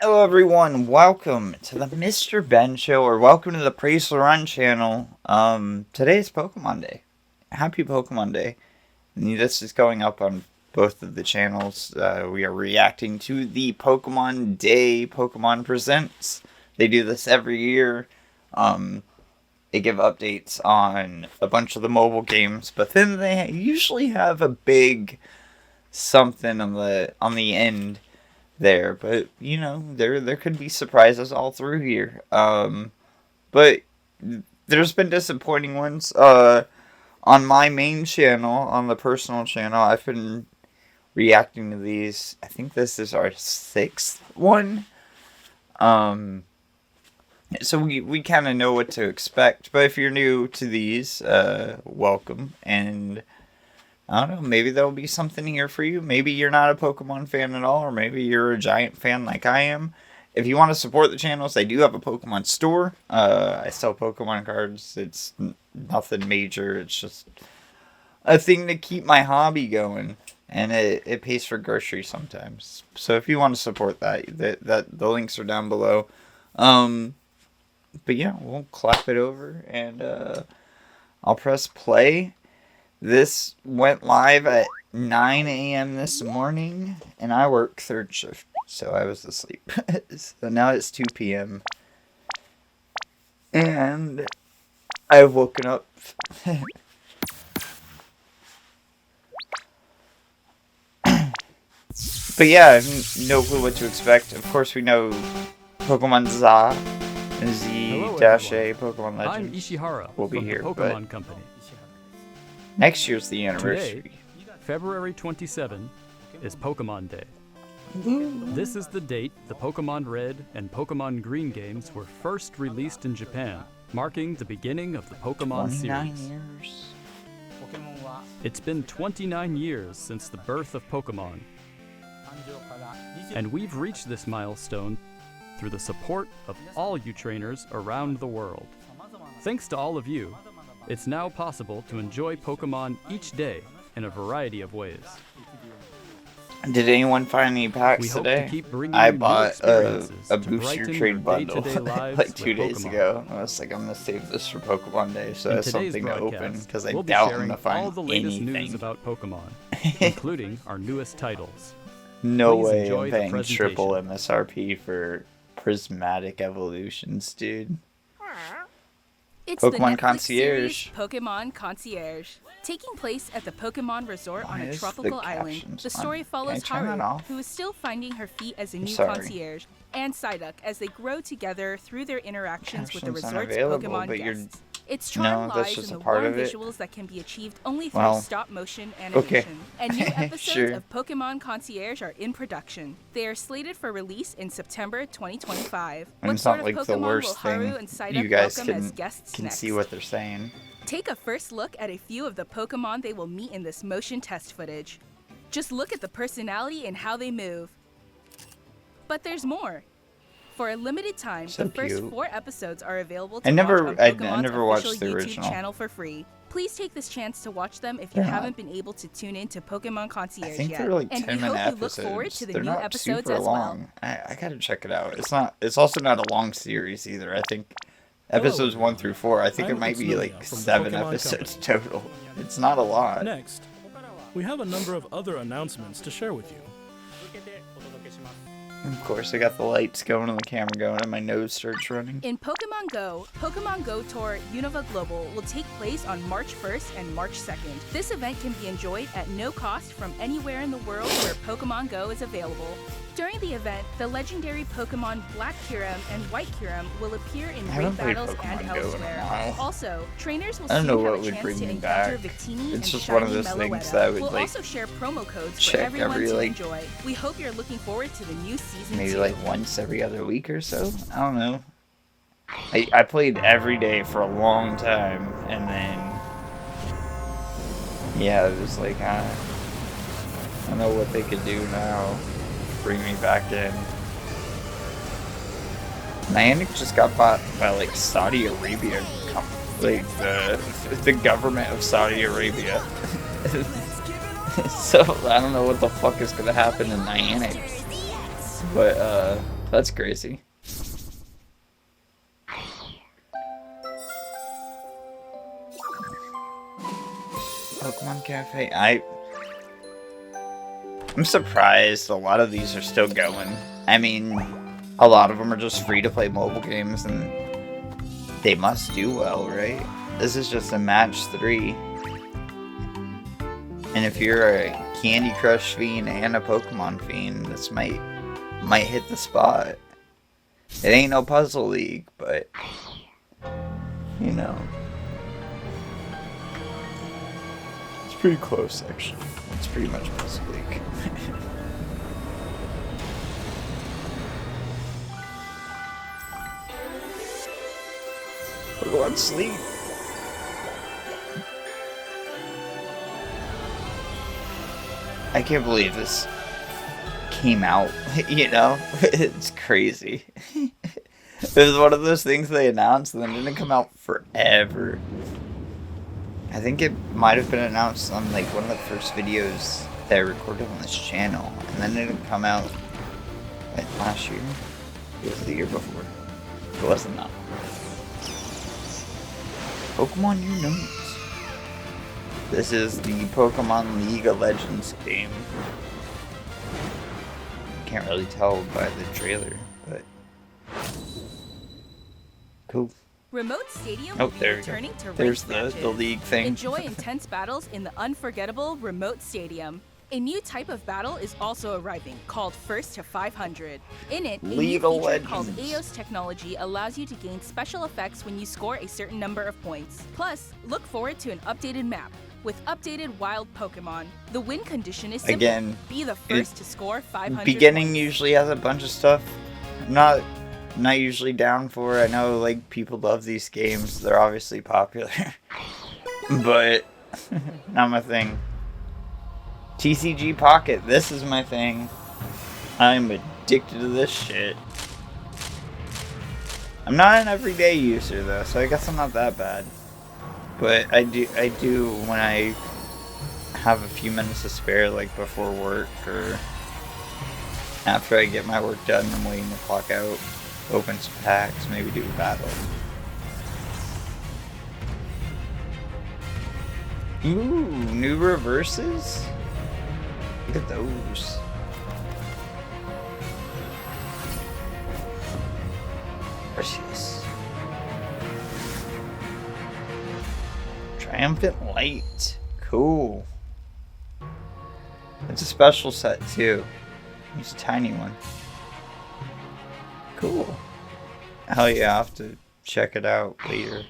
Hello everyone, welcome to the Mr. Ben Show, or welcome to the Praise the Run channel. Today is Pokemon Day. Happy Pokemon Day. And this is going up on both of the channels. We are reacting to the Pokemon Day Pokémon Presents. They do this every year. They give updates on a bunch of the mobile games, but then they usually have a big something on the end there, but you know, there could be surprises all through here. But there's been disappointing ones. On my main channel, on the personal channel, I've been reacting to these. I think this is our 6th one. So we kind of know what to expect. But if you're new to these, welcome. And I don't know, maybe there'll be something here for you. Maybe you're not a Pokemon fan at all, or maybe you're a giant fan like I am. If you want to support the channels, they do have a Pokemon store. I sell Pokemon cards. It's nothing major. It's just a thing to keep my hobby going, and it pays for groceries sometimes. So if you want to support that the links are down below. But yeah, we'll clap it over, and I'll press play. This went live at 9 a.m. this morning, and I work third shift, so I was asleep. So now it's 2 p.m. and I've woken up. But yeah, I have no clue what to expect. Of course, we know Pokemon Z-A, Pokemon Legends will be here, but Company. next year's the anniversary. Today, February 27, is Pokemon Day. This is the date the Pokemon Red and Pokemon Green games were first released in Japan, marking the beginning of the Pokemon 29 series. years. It's been 29 years since the birth of Pokemon, and we've reached this milestone through the support of all you trainers around the world. Thanks to all of you, it's now possible to enjoy Pokemon each day in a variety of ways. Did anyone find any packs We hope today? to keep bringing I you new bought experiences a to booster brighten trade your bundle day-to-day lives like with 2 days Pokemon. ago. I was like, I'm gonna save this for Pokemon Day, so In that's today's something to open broadcast, because I we'll be doubt I'm sharing gonna find all the latest anything. news about Pokemon, including our newest titles. No Please way enjoy I'm the paying triple presentation. MSRP for Prismatic Evolutions, dude. It's Pokemon the Netflix Concierge. series Pokémon Concierge. Taking place at the Pokemon Resort Why on a is tropical the island, captions the on? story Can I follows turn that Haru, off? who is still finding her feet as a new Sorry. concierge, and Psyduck as they grow together through their interactions with the Captions resort's unavailable, Pokemon but you're- guests. Its No, charm that's lies just in a the part warm of it. visuals that can be achieved only through Well, stop-motion okay. animation. And new episodes Sure. of Pokemon Concierge are in production. They are slated for release in September 2025. And What it's sort not of like the Pokemon will worst Haru thing. and Psyduck You guys welcome as can guests next? see what they're saying. Take a first look at a few of the Pokemon they will meet in this motion test footage. Just look at the personality and how they move. But there's more. For a limited time, So the first cute. 4 episodes are available to I never- watch on I Pokemon's never watched official the YouTube original. channel for free. Please take this chance to watch them if you They're not- haven't been able to tune in to Pokemon I Concierge think yet. they're like And we 10-minute hope you look episodes. forward to the They're new not episodes super as well. long. I gotta check it out. It's also not a long series either. I think episodes 1 through 4. I think it I'm might be Utsunomiya like from the 7 Pokemon episodes Company. total. It's not a lot. Next, we have a number of other announcements to share with you. Of course, I got the lights going and the camera going, and my nose starts running. In Pokemon Go Tour Unova Global will take place on March 1st and March 2nd. This event can be enjoyed at no cost from anywhere in the world where Pokemon Go is available. During the event, the legendary Pokemon Black Kyurem and White Kyurem will appear in I haven't raid played battles Pokemon and Go in a elsewhere. while. Also, trainers will I don't soon know have what a would chance bring to me encounter back. Victini It's and just one of shiny those things Meloetta. that I would, We'll like, also share promo codes for check everyone every, to like, enjoy. We hope you're looking forward to the new season maybe 2. like once every other week or so. I don't know. I played every day for a long time, and then yeah, it was like I don't know what they could do now. Bring me back in. Niantic just got bought by like Saudi Arabia, like the government of Saudi Arabia. So I don't know what the fuck is gonna happen in Niantic, but That's crazy. Pokemon Cafe. I'm surprised a lot of these are still going. I mean, a lot of them are just free to play mobile games, and they must do well, right? This is just a match 3. And if you're a Candy Crush fiend and a Pokemon fiend, this might hit the spot. It ain't no Puzzle League, but you know, it's pretty close actually. It's pretty much Puzzle League. We'll go on sleep. I can't believe this came out, you know? It's crazy. It was one of those things they announced and then it didn't come out forever. I think it might have been announced on like one of the first videos that I recorded on this channel, and then it didn't come out like last year. It was the year before. It wasn't that. Pokemon Unite. This is the Pokemon League of Legends game. Can't really tell by the trailer, but cool. Remote Stadium Oh, will be there we go. returning to There's race the matches. league thing. Enjoy intense battles in the unforgettable Remote Stadium. A new type of battle is also arriving, called First to 500. In it, a new League of feature Legends. called EOS technology allows you to gain special effects when you score a certain number of points. Plus, look forward to an updated map with updated wild Pokemon. The win condition is simple. Again, Be the first to score 500 beginning points. usually has a bunch of stuff. Not usually down for. I know like people love these games. They're obviously popular. But not my thing. TCG Pocket, this is my thing. I'm addicted to this shit. I'm not an everyday user though, so I guess I'm not that bad. But I do when I have a few minutes to spare, like before work or after I get my work done, I'm waiting to clock out, open some packs, maybe do a battle. Ooh, new reverses? Look at those. Precious. Triumphant Light. Cool. It's a special set too. It's a tiny one. Cool. Hell yeah, I'll have to check it out later.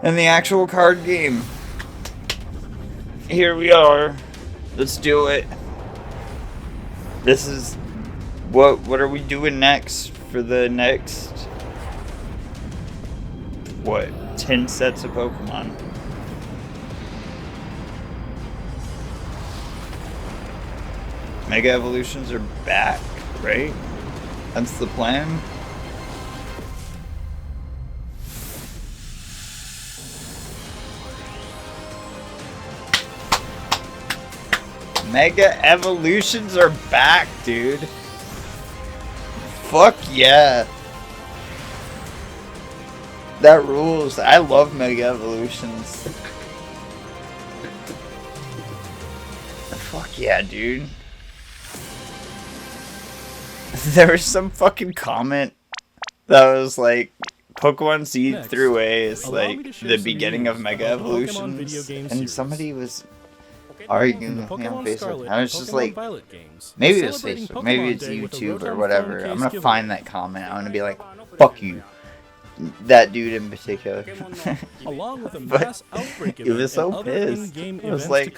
And the actual card game. Here we are. Let's do it. This is what are we doing next for the next 10 sets of Pokemon? Mega Evolutions are back, right? That's the plan. Mega Evolutions are back, dude. Fuck yeah. That rules. I love Mega Evolutions. Fuck yeah, dude. There was some fucking comment that was like, Pokemon Seed through A is like the beginning of Mega Evolutions. And somebody was arguing with me on Facebook. I was just like, maybe it was Facebook, maybe it's YouTube or whatever. I'm gonna find that comment. I'm gonna be like, fuck you. That dude in particular. But he was so pissed. It was like,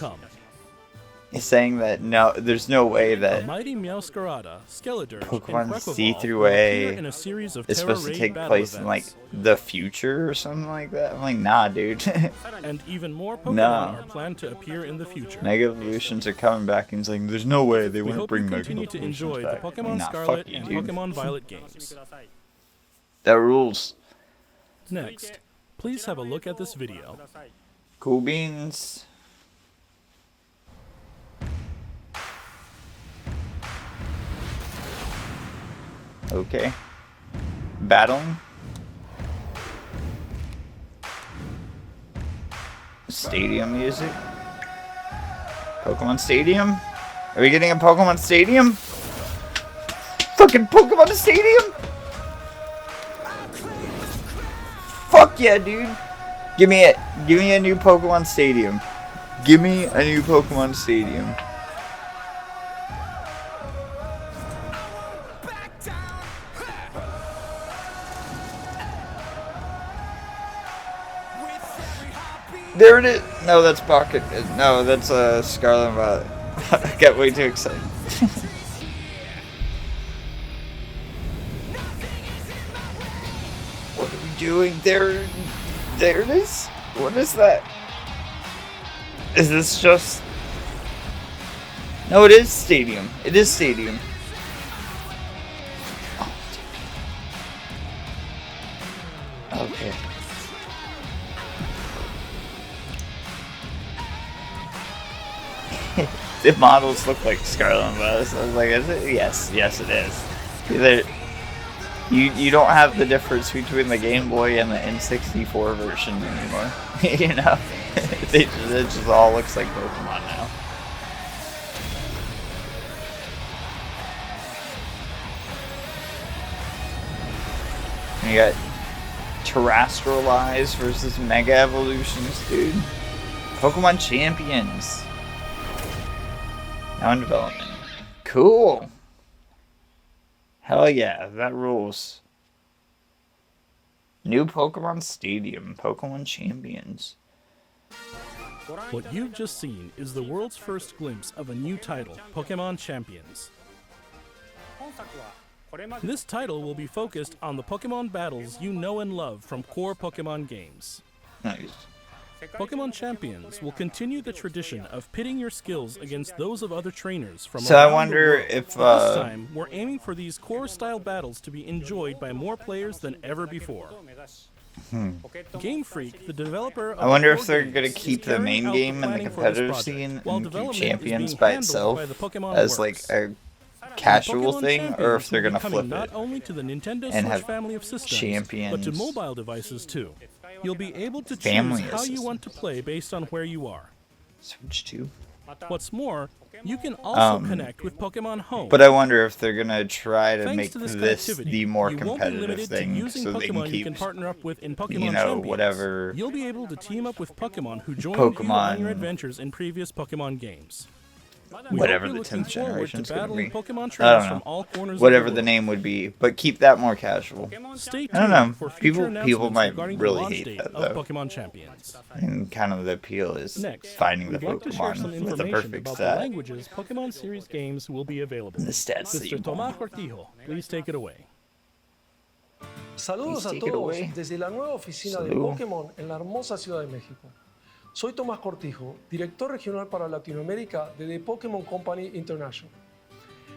he's saying that no, there's no way that Pokemon C-A is supposed to take place in like the future or something like that. I'm like, nah, dude. And even more Pokemon No. are planned to appear in the future. Mega Evolutions are coming back, and he's like, there's no way they We wouldn't hope bring you Mega continue to Evolutions enjoy the back. Pokemon Nah, Scarlet fuck you, and dude. Pokemon Violet games. That rules. Next, please have a look at this video. Cool beans. Okay. Battling. Stadium music. Pokemon Stadium? Are we getting a Pokemon Stadium? Fucking Pokemon Stadium? Fuck yeah, dude. Give me it. Give me a new Pokemon Stadium. Give me a new Pokemon Stadium. There it is. No, that's Pocket. No, that's Scarlet and Violet. I got way too excited. What are we doing? There it is. What is that? Is this just? No, it is Stadium. It is Stadium. Oh, okay. The models look like Scarlet and Violet. So I was like, is it? Yes, yes, it is. You don't have the difference between the Game Boy and the N64 version anymore. You know, it just all looks like Pokemon now. And you got Terrestrialize versus Mega Evolutions, dude. Pokemon Champions. Now in development. Cool. Hell yeah, that rules. New Pokemon Stadium, Pokemon Champions. What you've just seen is the world's first glimpse of a new title, Pokémon Champions. This title will be focused on the Pokémon battles you know and love from core Pokémon games. Nice. Pokémon Champions will continue the tradition of pitting your skills against those of other trainers from So I around wonder the world. if This time, we're aiming for these core-style battles to be enjoyed by more players than ever before. Game Freak, the developer of I wonder the if they're core gonna games, keep is the carrying main out game and the planning for this competitive project, scene while and keep development is Champions being by handled itself by the Pokémon as like Works. a casual Pokémon thing, or Champions if they're will be gonna coming flip not it only to the Nintendo and Switch have family of systems, but to Champions mobile devices too. You'll be able to family choose how you of want to play based on where you are. Switch 2. What's more, you can also connect with Pokemon Home. But I wonder if they're gonna try to Thanks make to this this connectivity, the more you won't be competitive limited to thing, using so they can Pokemon you keep, can partner up with in Pokemon you know, Champions. whatever You'll be able to team up with Pokemon who joined you on Pokemon, your adventures in previous Pokemon games. We whatever hope the you're looking 10th forward generation's to gonna battling be. Pokemon I trainers don't from know. all corners Whatever of the the name would be, but keep that more casual. world. Stay I don't tuned know. for future People announcements might regarding the really launch hate date that, of though. Pokemon Champions. And kind of the appeal is Next, finding the we'd like to share some Pokemon with the information perfect about the stat. languages Pokemon series games will be available. And the stats that you Mr. Tomás want. Cortijo, please take it away. Saludos a Take it todos away. desde la nueva oficina de Salud. Pokémon en la hermosa Ciudad de México. Soy Tomás Cortijo, director regional para Latinoamérica de The Pokémon Company International.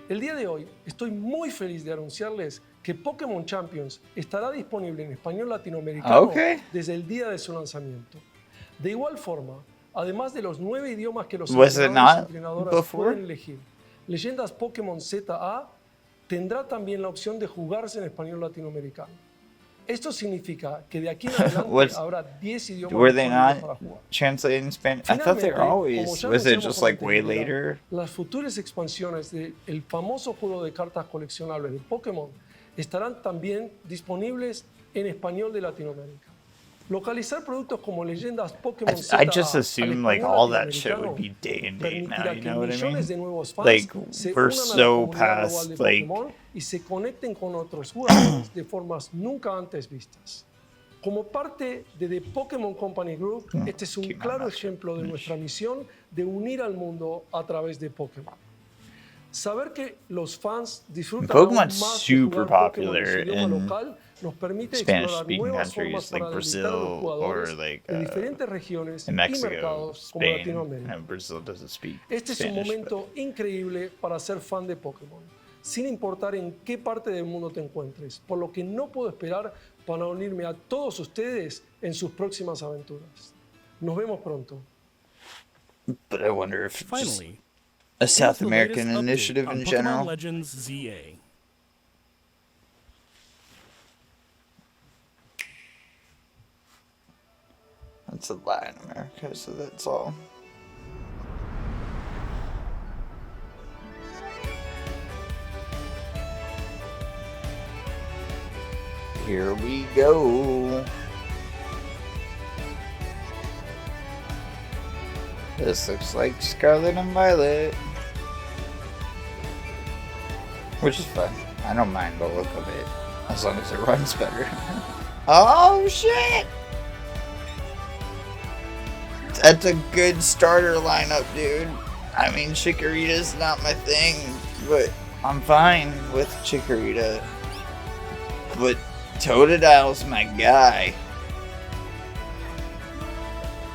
El día de hoy estoy muy feliz de anunciarles que Pokémon Champions estará disponible en español latinoamericano Okay. desde el día de su lanzamiento. De igual forma, además de los 9 idiomas que los Was it entrenadores y not entrenadoras before? pueden elegir, Leyendas Pokémon ZA tendrá también la opción de jugarse en español latinoamericano. Esto significa que de aquí en adelante habrá 10 idiomas Were they disponibles not para jugar. translated in Spanish? I thought they were Finalmente, always. como ya Was it anunciamos just con like way anterioridad, later? Las futuras expansiones del famoso juego de cartas coleccionables de Pokémon estarán también disponibles en español de Latinoamérica. Localizar productos como Leyendas Pokémon ZA I just al assumed like español all that shit would latinoamericano be day and date now. permitirá You que know what I millones de mean? nuevos fans Like se we're unan a la so comunidad global past de like Pokémon y se conecten con otros jugadores de formas nunca antes vistas. Como parte de The Pokémon Company Group, este es un keep my claro mouth ejemplo de nuestra misión de unir al mundo a través de Pokémon. Saber que los fans disfrutan aún Pokemon's más de super jugar Pokémon en popular su idioma in local nos permite Spanish explorar speaking nuevas countries formas like para Brazil deleitar a los jugadores or like de diferentes regiones in y Mexico, mercados como Spain, Latinoamérica. and Brazil doesn't speak Este es un Spanish. momento increíble para ser fan de Pokémon, sin importar en qué parte del mundo te encuentres, por lo que no puedo esperar para unirme a todos ustedes en sus próximas aventuras. Nos vemos pronto. But I wonder if it's just Finally, a South here's the American latest update initiative on in Pokemon general. Legends ZA. It's in Latin America, so that's all. Here we go. This looks like Scarlet and Violet. Which is fun. I don't mind the look of it. As long as it runs better. Oh shit! That's a good starter lineup, dude. I mean, Chikorita's not my thing, but I'm fine with Chikorita. But Totodile's my guy.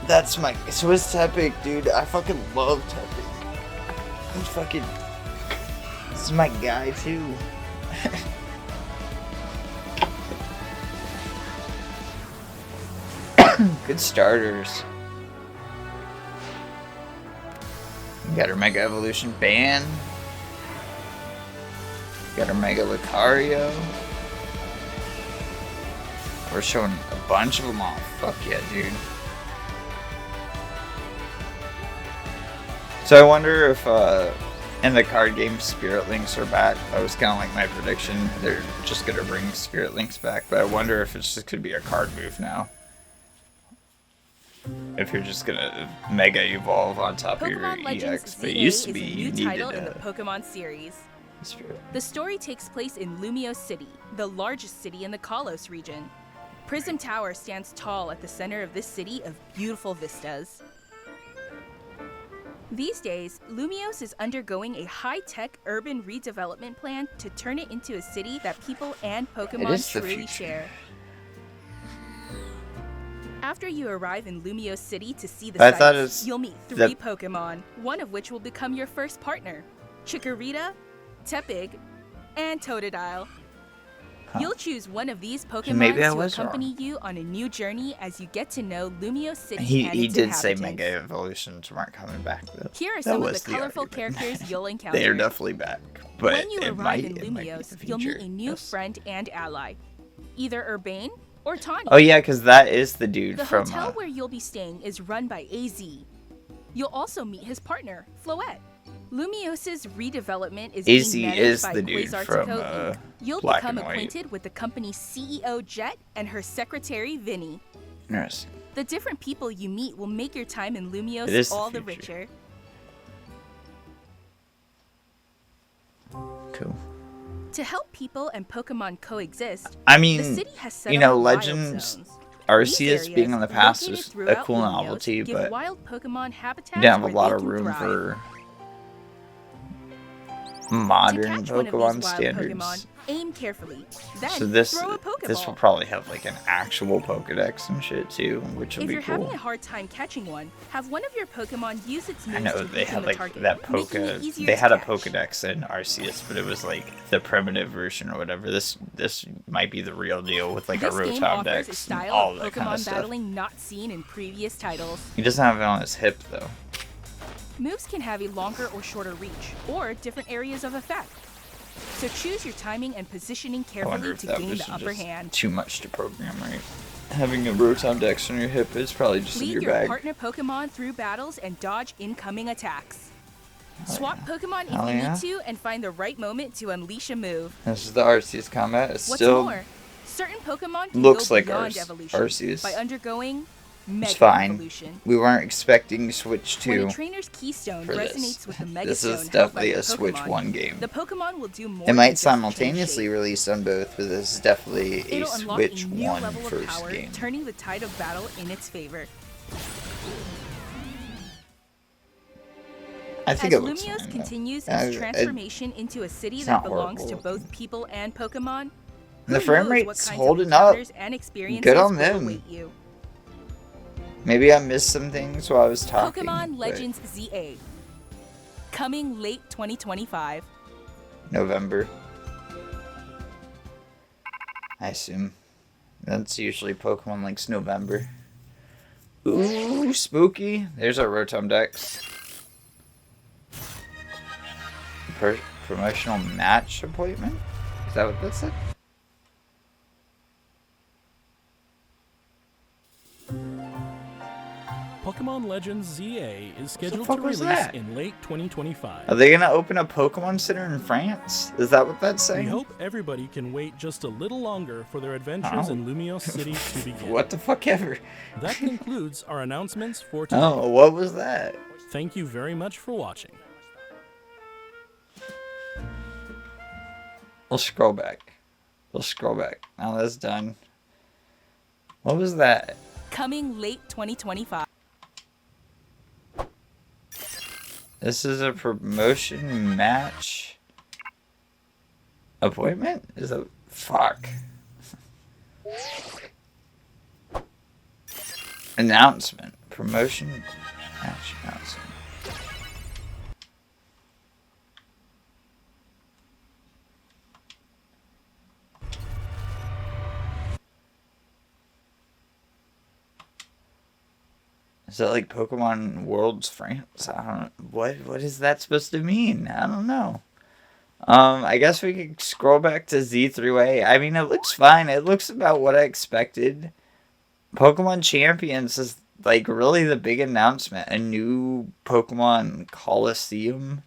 That's my... So is Tepic, dude. I fucking love Tepic. He's fucking... This is my guy, too. Good starters. Got our Mega Evolution Ban. Got our Mega Lucario. We're showing a bunch of them off. Fuck yeah, dude. So I wonder if in the card game Spirit Links are back. That was kind of like my prediction. They're just going to bring Spirit Links back. But I wonder if it's just going to be a card move now. If you're just going to Mega Evolve on top of your EX. But it used to be you needed title in the Pokemon series. Spirit. The story takes place in Lumiose City, the largest city in the Kalos region. Prism Tower stands tall at the center of this city of beautiful vistas. These days, Lumiose is undergoing a high-tech urban redevelopment plan to turn it into a city that people and Pokemon truly share. After you arrive in Lumiose City to see the sights, you'll meet 3 Pokemon, one of which will become your first partner. Chikorita, Tepig, and Totodile. You'll choose one of these Pokemon to accompany you on a new journey as you get to know Lumiose City and its He did say inhabitants. Mega Evolutions weren't coming back, though. Here are some of the colorful characters you'll encounter. They are definitely back. But when you arrive in Lumiose, you'll meet a new friend and ally. Either Urbane or Tawny. Oh yeah, because that is the dude The from... hotel where you'll be staying is run by AZ. You'll also meet his partner, Floette. Lumiose's redevelopment is being managed by Quasartico Inc. You'll become acquainted with the company's CEO Jet and her secretary Vinny. Interesting. The different people you meet will make your time in Lumiose all the richer. Cool. To help people and Pokemon coexist, I mean, the city has set you know, up wild Legends zones. Arceus being in the past located is a throughout cool Lumiose novelty, give but wild Pokemon habitats you don't have a where lot they of can room thrive. for To modern catch one of these Pokemon wild standards. Pokemon, aim carefully. Then So this throw a Pokeball. will probably have like an actual Pokedex and shit too, which will If be you're cool. having a hard time catching one, have one of your Pokemon use its moves I know to they had weaken the like target, that making it easier They to had a catch. Pokedex in Arceus, but it was like the primitive version or whatever. This might be the real deal with like This a game Rotom offers a Dex and style all of that Pokemon kind of stuff. battling not seen in previous titles. He doesn't have it on his hip though. Moves can have a longer or shorter reach, or different areas of effect. So choose your timing and positioning I wonder carefully if to that gain was the upper just hand. too much to program, right? Having a Rotom Dex on your hip is probably just in Lead your your bag. partner Pokemon through battles and dodge incoming attacks. Swap Pokemon if Hell you yeah. need to and find the right moment to unleash a move. This is the Arceus combat. It's What's still more, certain Pokemon can looks go like beyond evolution Arceus. by undergoing It's Mega fine. Evolution. We weren't expecting Switch When 2 a trainer's keystone for resonates this. with the Mega This Stone is held by definitely the a Switch Pokemon, 1 game. The Pokemon will do more It than might just change simultaneously shape. release on both, but this is definitely a It'll unlock Switch a new 1 level of first power, game. turning the tide of battle in its favor. I think As it looks Lumiose fine, though. continues I- its transformation into a city it's that not belongs to horrible. both people and Pokemon, The who frame knows rate's what kinds holding of up. encounters and experiences Good on will them. await you. Maybe I missed some things while I was talking. Pokemon but Legends ZA. Coming late 2025. November. I assume. That's usually Pokemon Link's November. Ooh, spooky. There's our Rotom Dex. Promotional match appointment? Is that what that said? Pokemon Legends ZA is scheduled fuck to was release that? in late 2025. Are they gonna open a Pokemon Center in France? Is that what that's We saying? hope everybody can wait just a little longer for their adventures in Lumiose City to begin. What the fuck ever? That concludes our announcements for today. Oh, what was that? Thank you very much for watching. We'll scroll back. Now that's done. What was that? Coming late 2025. This is a promotion match appointment? Is a fuck. Announcement. Promotion match announcement. Is that like Pokemon Worlds France? I don't know. What is that supposed to mean? I don't know. I guess we could scroll back to Z3A. I mean, it looks fine. It looks about what I expected. Pokemon Champions is like really the big announcement. A new Pokemon Colosseum.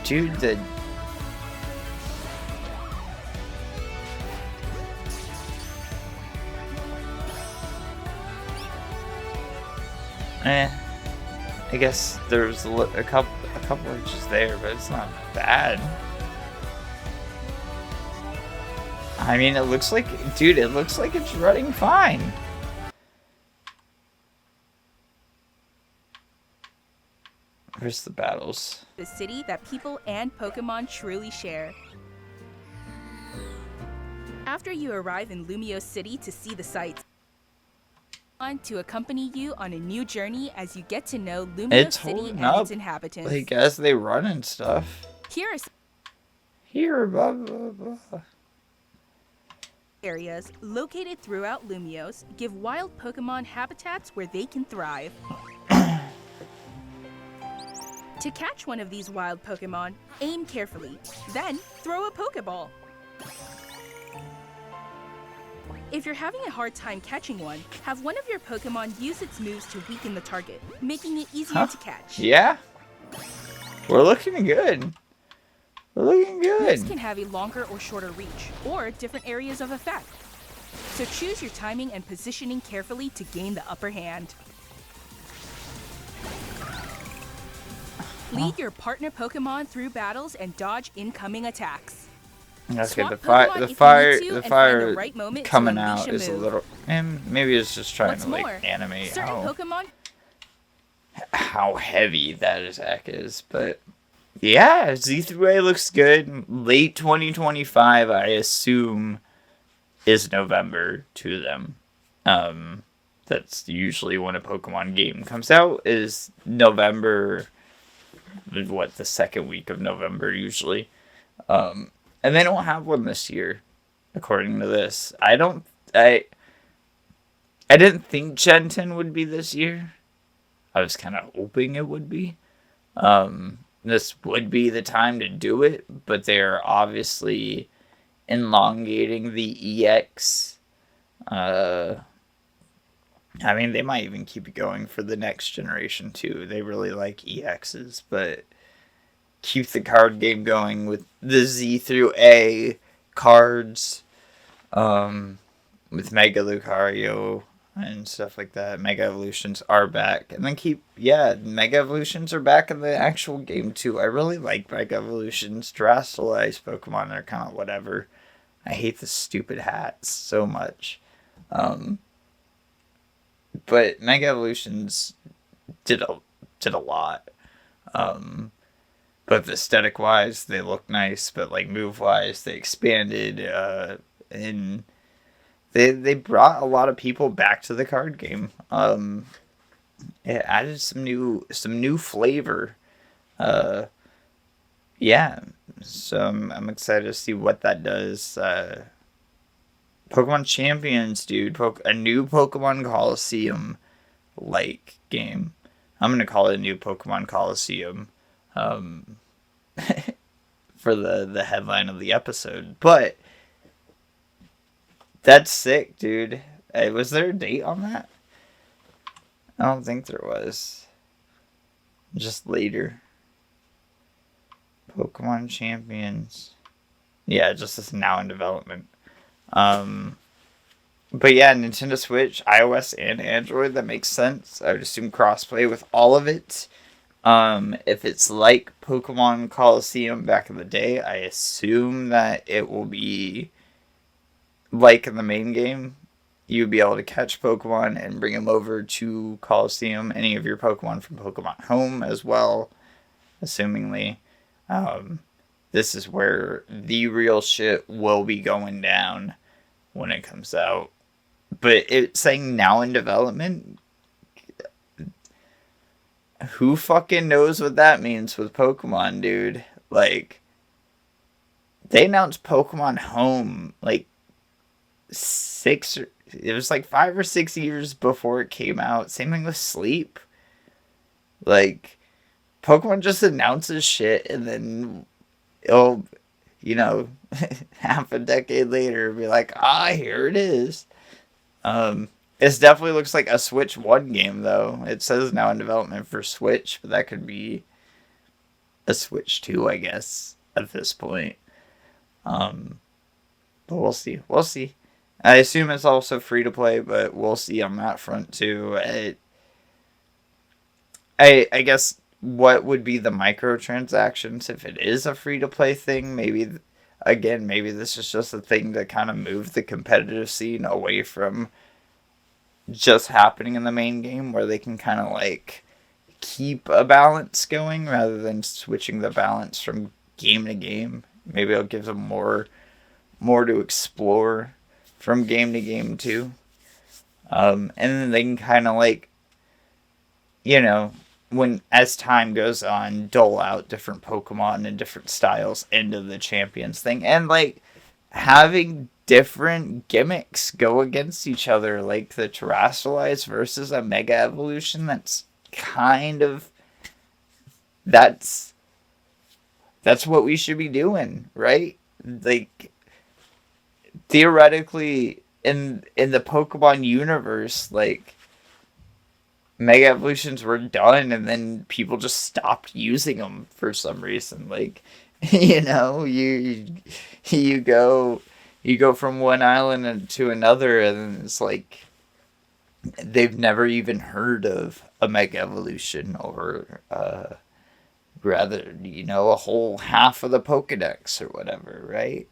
Dude, the... I guess there's a couple inches there, but it's not bad. I mean, it looks like, dude, it looks like it's running fine. Where's the battles? The city that people and Pokemon truly share. After you arrive in Lumiose City to see the sights, to accompany you on a new journey as you get to know Lumiose City and its inhabitants. Like as they run and stuff. Here are blah blah blah. Areas located throughout Lumiose give wild Pokemon habitats where they can thrive. To catch one of these wild Pokemon, aim carefully, then throw a Pokeball. If you're having a hard time catching one, have one of your Pokemon use its moves to weaken the target, making it easier to catch. Yeah. We're looking good. Moves can have a longer or shorter reach, or different areas of effect. So choose your timing and positioning carefully to gain the upper hand. Lead your partner Pokemon through battles and dodge incoming attacks. Okay, the fire coming out is a little, and maybe it's just trying to like animate how heavy that attack is, but yeah, Z3A looks good. Late 2025, I assume, is November to them. That's usually when a Pokemon game comes out, is November, what, the second week of November usually. And they don't have one this year, according to this. I didn't think Gen 10 would be this year. I was kind of hoping it would be. This would be the time to do it, but they're obviously elongating the EX. I mean, they might even keep it going for the next generation, too. They really like EXs, but keep the card game going with the Z through A cards, with Mega Lucario and stuff like that. Mega Evolutions are back. And then Mega Evolutions are back in the actual game, too. I really like Mega Evolutions. Terrestrialized Pokemon, they're kind of whatever. I hate the stupid hats so much. But Mega Evolutions did a lot. Both aesthetic-wise, they look nice, but like move-wise, they expanded, and they brought a lot of people back to the card game. It added some new flavor. Yeah, so I'm excited to see what that does. Pokemon Champions, dude, a new Pokemon Colosseum like game. I'm gonna call it a new Pokemon Colosseum. For the headline of the episode, but That's sick, dude. Hey, was there a date on that? I don't think there was. Just later. Pokemon Champions. Yeah, just is now in development. But yeah, Nintendo Switch, iOS and Android, that makes sense. I would assume crossplay with all of it. If it's like Pokemon Colosseum back in the day, I assume that it will be like in the main game. You'd be able to catch Pokemon and bring them over to Colosseum. Any of your Pokemon from Pokemon Home as well, assumingly. This is where the real shit will be going down when it comes out. But it's saying now in development. Who fucking knows what that means with Pokemon, dude? Like, they announced Pokemon Home like it was like 5 or 6 years before it came out. Same thing with Sleep. Like, Pokemon just announces shit and then it'll, half a decade later be like, here it is. It definitely looks like a Switch 1 game, though. It says now in development for Switch, but that could be a Switch 2, I guess, at this point. But we'll see. We'll see. I assume it's also free to play, but we'll see on that front, too. I guess what would be the microtransactions if it is a free to play thing? Maybe this is just a thing to kind of move the competitive scene away from just happening in the main game, where they can kind of like keep a balance going rather than switching the balance from game to game. Maybe it'll give them more to explore from game to game too. And then they can kind of like, when as time goes on, dole out different Pokemon and different styles into the champions thing, and like having different gimmicks go against each other, like the Terrasilize versus a Mega Evolution. That's what we should be doing, right? Like, theoretically, in the Pokemon universe, like, Mega Evolutions were done and then people just stopped using them for some reason. Like, you go from one island to another, and it's like they've never even heard of a Mega Evolution, or rather, a whole half of the Pokedex or whatever, right?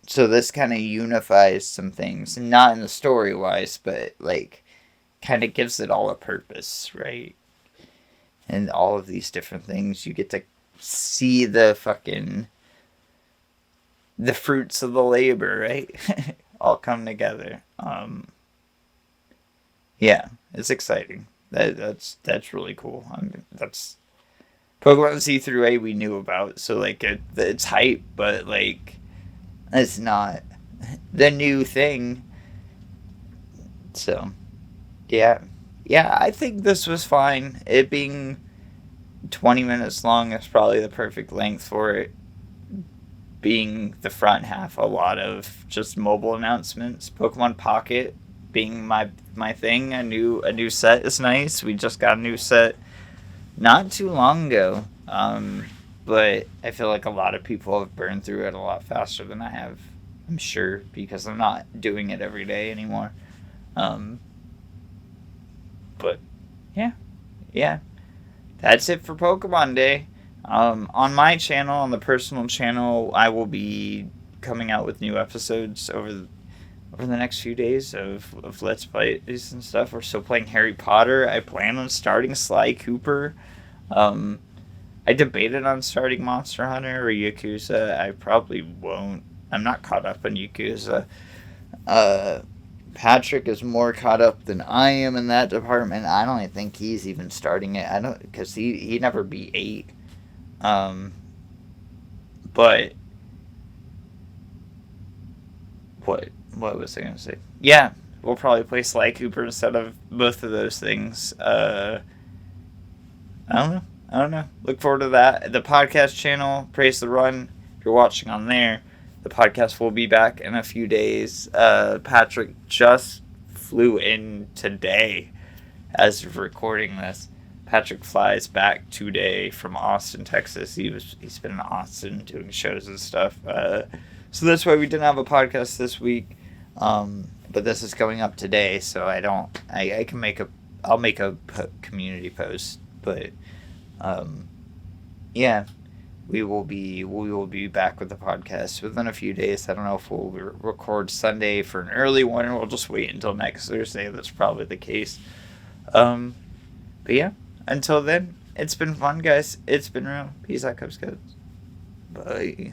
So this kind of unifies some things, not in the story wise, but like kind of gives it all a purpose, right? And all of these different things, you get to see the fruits of the labor, right? all come together. Yeah, it's exciting. That's really cool. That's Pokemon C through A we knew about, so like it's hype, but like it's not the new thing. So yeah, I think this was fine. It being 20 minutes long is probably the perfect length for it. Being the front half, a lot of just mobile announcements. Pokemon Pocket being my thing. A new set is nice. We just got a new set not too long ago, but I feel like a lot of people have burned through it a lot faster than I have. I'm sure because I'm not doing it every day anymore. But yeah, that's it for Pokemon Day. On my channel, on the personal channel, I will be coming out with new episodes over the next few days of Let's Plays and stuff. We're still playing Harry Potter. I plan on starting Sly Cooper. I debated on starting Monster Hunter or Yakuza. I probably won't. I'm not caught up on Yakuza. Patrick is more caught up than I am in that department. I don't even think he's even starting it. I don't, because he never beat 8. But what was I gonna say? Yeah, we'll probably play Sly Cooper instead of both of those things. I don't know. Look forward to that. The podcast channel, Praise the Run. If you're watching on there, the podcast will be back in a few days. Patrick just flew in today as of recording this. Patrick flies back today from Austin, Texas. He's been in Austin doing shows and stuff. So that's why we didn't have a podcast this week. But this is going up today, so I'll make a community post. But yeah, we will be back with the podcast within a few days. I don't know if we'll record Sunday for an early one, or we'll just wait until next Thursday. That's probably the case. But yeah, until then, it's been fun, guys. It's been real. Peace out, Cubs. Bye.